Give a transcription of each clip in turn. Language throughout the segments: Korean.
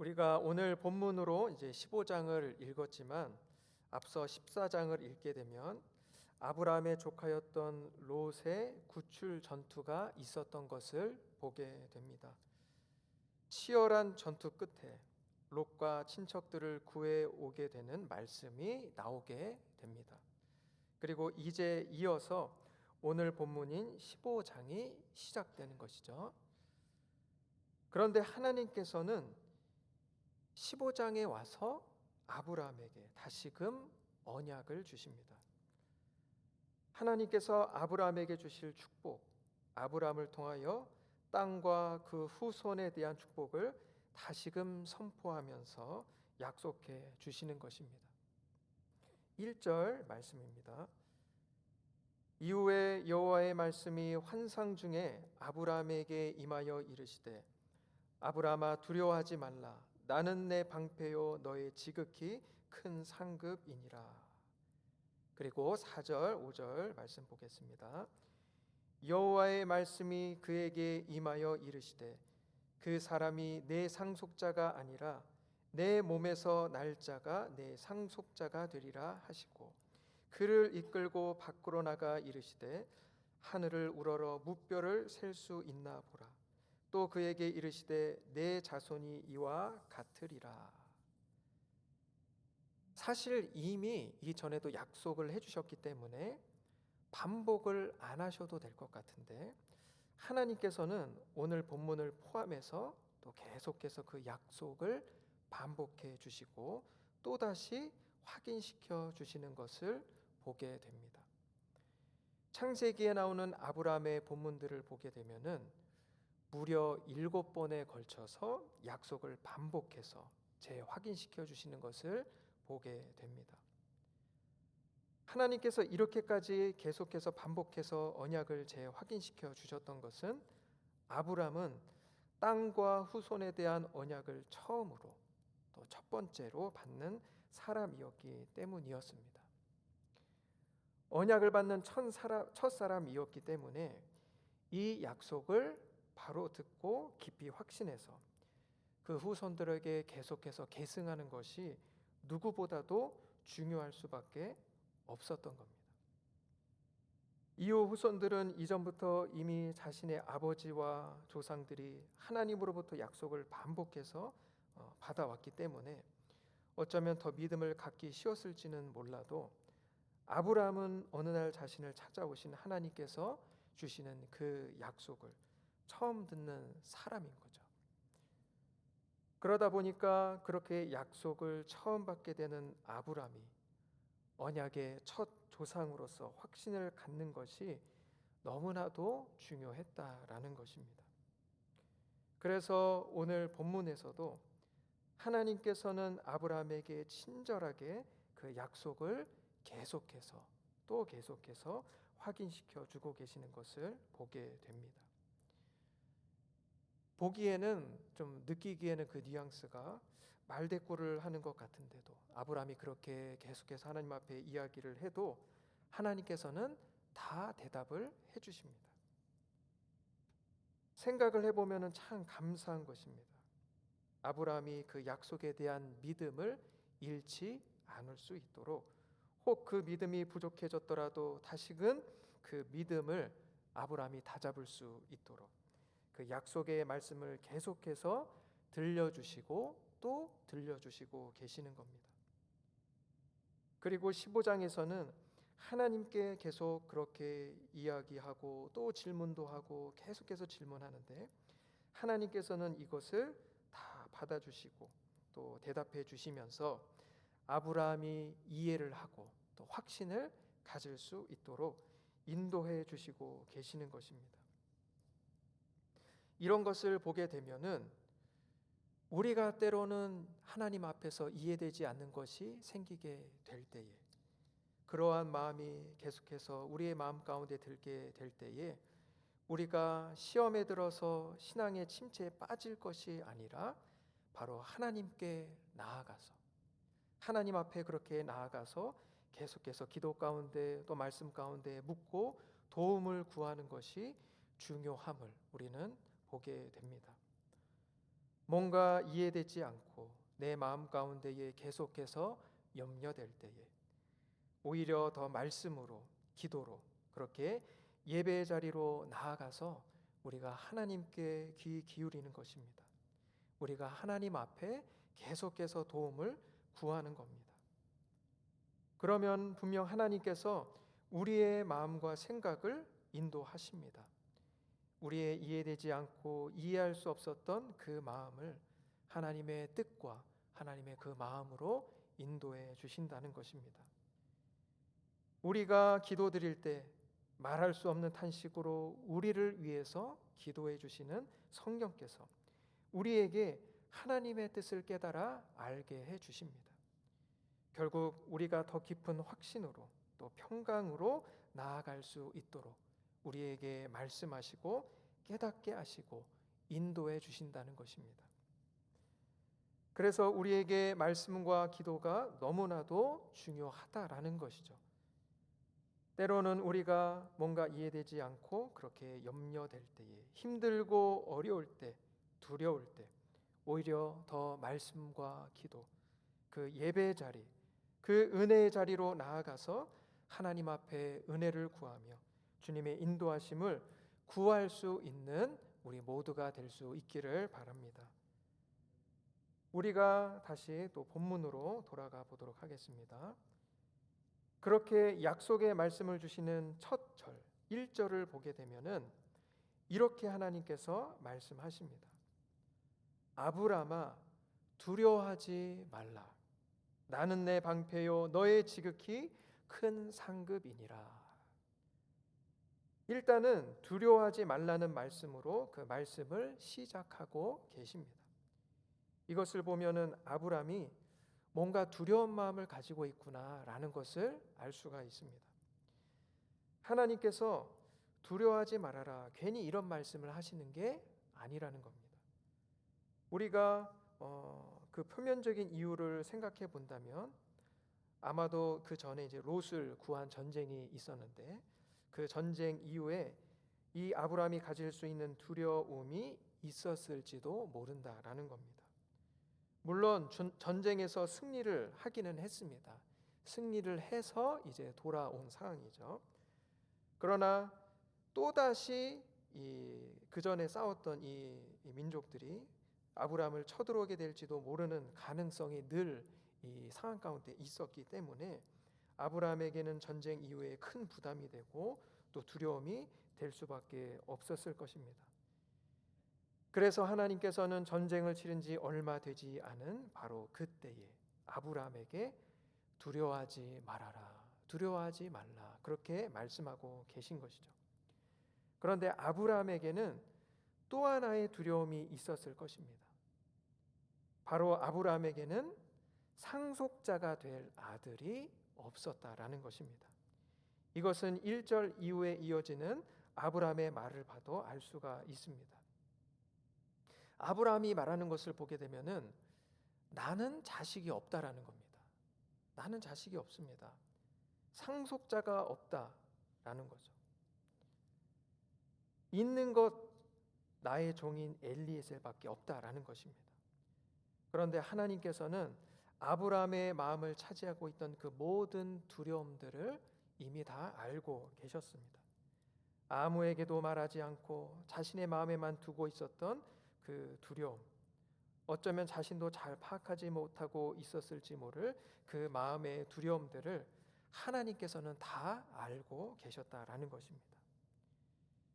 우리가 오늘 본문으로 이제 15장을 읽었지만 앞서 14장을 읽게 되면 아브라함의 조카였던 롯의 구출 전투가 있었던 것을 보게 됩니다. 치열한 전투 끝에 롯과 친척들을 구해 오게 되는 말씀이 나오게 됩니다. 그리고 이제 이어서 오늘 본문인 15장이 시작되는 것이죠. 그런데 하나님께서는 15장에 와서 아브라함에게 다시금 언약을 주십니다. 하나님께서 아브라함에게 주실 축복, 아브라함을 통하여 땅과 그 후손에 대한 축복을 다시금 선포하면서 약속해 주시는 것입니다. 1절 말씀입니다. 이후에 여호와의 말씀이 환상 중에 아브라함에게 임하여 이르시되 아브라함아 두려워하지 말라. 나는 내 방패요 너의 지극히 큰 상급이니라. 그리고 4절 5절 말씀 보겠습니다. 여호와의 말씀이 그에게 임하여 이르시되 그 사람이 내 상속자가 아니라 내 몸에서 날 자가 내 상속자가 되리라 하시고 그를 이끌고 밖으로 나가 이르시되 하늘을 우러러 무뼈를 셀 수 있나 보라. 또 그에게 이르시되 내 자손이 이와 같으리라. 사실 이미 이전에도 약속을 해주셨기 때문에 반복을 안 하셔도 될 것 같은데 하나님께서는 오늘 본문을 포함해서 또 계속해서 그 약속을 반복해 주시고 또다시 확인시켜 주시는 것을 보게 됩니다. 창세기에 나오는 아브라함의 본문들을 보게 되면은 무려 7번에 걸쳐서 약속을 반복해서 재확인시켜 주시는 것을 보게 됩니다. 하나님께서 이렇게까지 계속해서 반복해서 언약을 재확인시켜 주셨던 것은 아브라함은 땅과 후손에 대한 언약을 처음으로 또 첫 번째로 받는 사람이었기 때문이었습니다. 언약을 받는 첫 사람이었기 때문에 이 약속을 바로 듣고 깊이 확신해서 그 후손들에게 계속해서 계승하는 것이 누구보다도 중요할 수밖에 없었던 겁니다. 이후 후손들은 이전부터 이미 자신의 아버지와 조상들이 하나님으로부터 약속을 반복해서 받아왔기 때문에 어쩌면 더 믿음을 갖기 쉬웠을지는 몰라도 아브라함은 어느 날 자신을 찾아오신 하나님께서 주시는 그 약속을 처음 듣는 사람인 거죠. 그러다 보니까 그렇게 약속을 처음 받게 되는 아브라함이 언약의 첫 조상으로서 확신을 갖는 것이 너무나도 중요했다라는 것입니다. 그래서 오늘 본문에서도 하나님께서는 아브라함에게 친절하게 그 약속을 계속해서 또 계속해서 확인시켜 주고 계시는 것을 보게 됩니다. 보기에는 좀 느끼기에는 그 뉘앙스가 말대꾸를 하는 것 같은데도 아브라함이 그렇게 계속해서 하나님 앞에 이야기를 해도 하나님께서는 다 대답을 해주십니다. 생각을 해보면 참 감사한 것입니다. 아브라함이 그 약속에 대한 믿음을 잃지 않을 수 있도록 혹 그 믿음이 부족해졌더라도 다시금 그 믿음을 아브라함이 다잡을 수 있도록 그 약속의 말씀을 계속해서 들려주시고 또 들려주시고 계시는 겁니다. 그리고 15장에서는 하나님께 계속 그렇게 이야기하고 또 질문도 하고 계속해서 질문하는데 하나님께서는 이것을 다 받아주시고 또 대답해 주시면서 아브라함이 이해를 하고 또 확신을 가질 수 있도록 인도해 주시고 계시는 것입니다. 이런 것을 보게 되면은 우리가 때로는 하나님 앞에서 이해되지 않는 것이 생기게 될 때에 그러한 마음이 계속해서 우리의 마음 가운데 들게 될 때에 우리가 시험에 들어서 신앙의 침체에 빠질 것이 아니라 바로 하나님께 나아가서 하나님 앞에 그렇게 나아가서 계속해서 기도 가운데 또 말씀 가운데 묻고 도움을 구하는 것이 중요함을 우리는 보게 됩니다. 뭔가 이해되지 않고 내 마음 가운데에 계속해서 염려될 때에 오히려 더 말씀으로, 기도로, 그렇게 예배의 자리로 나아가서 우리가 하나님께 귀 기울이는 것입니다. 우리가 하나님 앞에 계속해서 도움을 구하는 겁니다. 그러면 분명 하나님께서 우리의 마음과 생각을 인도하십니다. 우리의 이해되지 않고 이해할 수 없었던 그 마음을 하나님의 뜻과 하나님의 그 마음으로 인도해 주신다는 것입니다. 우리가 기도드릴 때 말할 수 없는 탄식으로 우리를 위해서 기도해 주시는 성령께서 우리에게 하나님의 뜻을 깨달아 알게 해 주십니다. 결국 우리가 더 깊은 확신으로 또 평강으로 나아갈 수 있도록 우리에게 말씀하시고 깨닫게 하시고 인도해 주신다는 것입니다. 그래서 우리에게 말씀과 기도가 너무나도 중요하다라는 것이죠. 때로는 우리가 뭔가 이해되지 않고 그렇게 염려될 때에, 힘들고 어려울 때, 두려울 때 오히려 더 말씀과 기도, 그 예배의 자리, 그 은혜의 자리로 나아가서 하나님 앞에 은혜를 구하며 주님의 인도하심을 구할 수 있는 우리 모두가 될 수 있기를 바랍니다. 우리가 다시 또 본문으로 돌아가 보도록 하겠습니다. 그렇게 약속의 말씀을 주시는 첫 절 1절을 보게 되면은 이렇게 하나님께서 말씀하십니다. 아브라함아 두려워하지 말라. 나는 내 방패요 너의 지극히 큰 상급이니라. 일단은 두려워하지 말라는 말씀으로 그 말씀을 시작하고 계십니다. 이것을 보면은 아브라함이 뭔가 두려운 마음을 가지고 있구나라는 것을 알 수가 있습니다. 하나님께서 두려워하지 말아라 괜히 이런 말씀을 하시는 게 아니라는 겁니다. 우리가 그 표면적인 이유를 생각해 본다면 아마도 그 전에 이제 롯을 구한 전쟁이 있었는데 그 전쟁 이후에 이 아브라함이 가질 수 있는 두려움이 있었을지도 모른다라는 겁니다. 물론 전쟁에서 승리를 하기는 했습니다. 승리를 해서 이제 돌아온 상황이죠. 그러나 또다시 그 전에 싸웠던 이 민족들이 아브라함을 쳐들어오게 될지도 모르는 가능성이 늘 이 상황 가운데 있었기 때문에 아브라함에게는 전쟁 이후에 큰 부담이 되고 또 두려움이 될 수밖에 없었을 것입니다. 그래서 하나님께서는 전쟁을 치른 지 얼마 되지 않은 바로 그때에 아브라함에게 두려워하지 말아라, 두려워하지 말라 그렇게 말씀하고 계신 것이죠. 그런데 아브라함에게는 또 하나의 두려움이 있었을 것입니다. 바로 아브라함에게는 상속자가 될 아들이 없었다라는 것입니다. 이것은 1절 이후에 이어지는 아브라함의 말을 봐도 알 수가 있습니다. 아브라함이 말하는 것을 보게 되면은 나는 자식이 없다라는 겁니다. 나는 자식이 없습니다. 상속자가 없다라는 거죠. 있는 것 나의 종인 엘리에셀밖에 없다라는 것입니다. 그런데 하나님께서는 아브라함의 마음을 차지하고 있던 그 모든 두려움들을 이미 다 알고 계셨습니다. 아무에게도 말하지 않고 자신의 마음에만 두고 있었던 그 두려움, 어쩌면 자신도 잘 파악하지 못하고 있었을지 모를 그 마음의 두려움들을 하나님께서는 다 알고 계셨다라는 것입니다.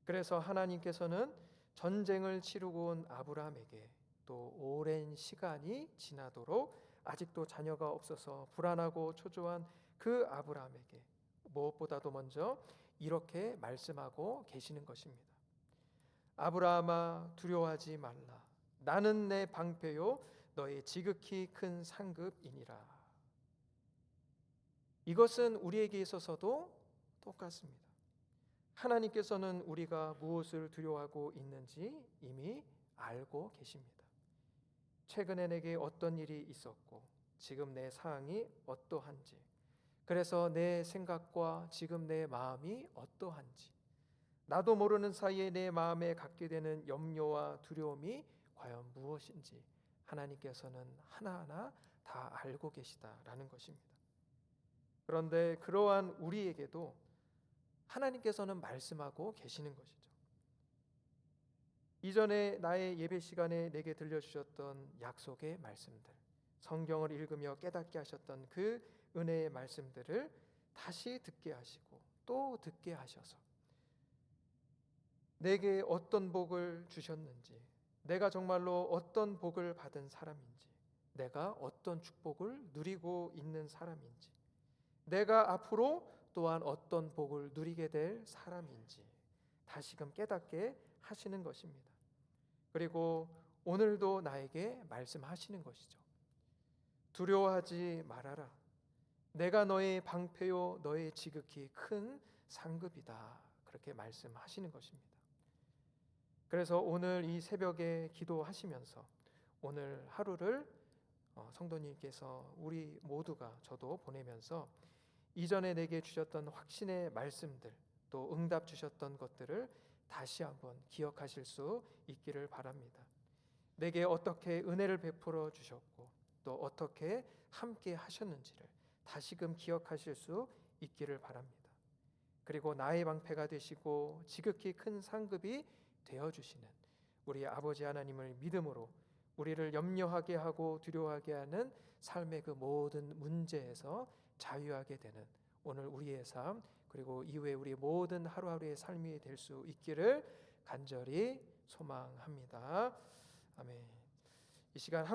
그래서 하나님께서는 전쟁을 치르고 온 아브라함에게 또 오랜 시간이 지나도록 아직도 자녀가 없어서 불안하고 초조한 그 아브라함에게 무엇보다도 먼저 이렇게 말씀하고 계시는 것입니다. 아브라함아 두려워하지 말라. 나는 내 방패요 너의 지극히 큰 상급이니라. 이것은 우리에게 있어서도 똑같습니다. 하나님께서는 우리가 무엇을 두려워하고 있는지 이미 알고 계십니다. 최근에 내게 어떤 일이 있었고 지금 내 상황이 어떠한지, 그래서 내 생각과 지금 내 마음이 어떠한지, 나도 모르는 사이에 내 마음에 갖게 되는 염려와 두려움이 과연 무엇인지 하나님께서는 하나하나 다 알고 계시다라는 것입니다. 그런데 그러한 우리에게도 하나님께서는 말씀하고 계시는 것이죠. 이전에 나의 예배 시간에 내게 들려주셨던 약속의 말씀들, 성경을 읽으며 깨닫게 하셨던 그 은혜의 말씀들을 다시 듣게 하시고 또 듣게 하셔서 내게 어떤 복을 주셨는지, 내가 정말로 어떤 복을 받은 사람인지, 내가 어떤 축복을 누리고 있는 사람인지, 내가 앞으로 또한 어떤 복을 누리게 될 사람인지 다시금 깨닫게 하시는 것입니다. 그리고 오늘도 나에게 말씀하시는 것이죠. 두려워하지 말아라. 내가 너의 방패요 너의 지극히 큰 상급이다. 그렇게 말씀하시는 것입니다. 그래서 오늘 이 새벽에 기도하시면서 오늘 하루를 성도님께서 우리 모두가 저도 보내면서 이전에 내게 주셨던 확신의 말씀들 또 응답 주셨던 것들을 다시 한번 기억하실 수 있기를 바랍니다. 내게 어떻게 은혜를 베풀어 주셨고 또 어떻게 함께 하셨는지를 다시금 기억하실 수 있기를 바랍니다. 그리고 나의 방패가 되시고 지극히 큰 상급이 되어주시는 우리 아버지 하나님을 믿음으로 우리를 염려하게 하고 두려워하게 하는 삶의 그 모든 문제에서 자유하게 되는 오늘 우리의 삶 그리고 이후에 우리 모든 하루하루의 삶이 될 수 있기를 간절히 소망합니다. 아멘. 이 시간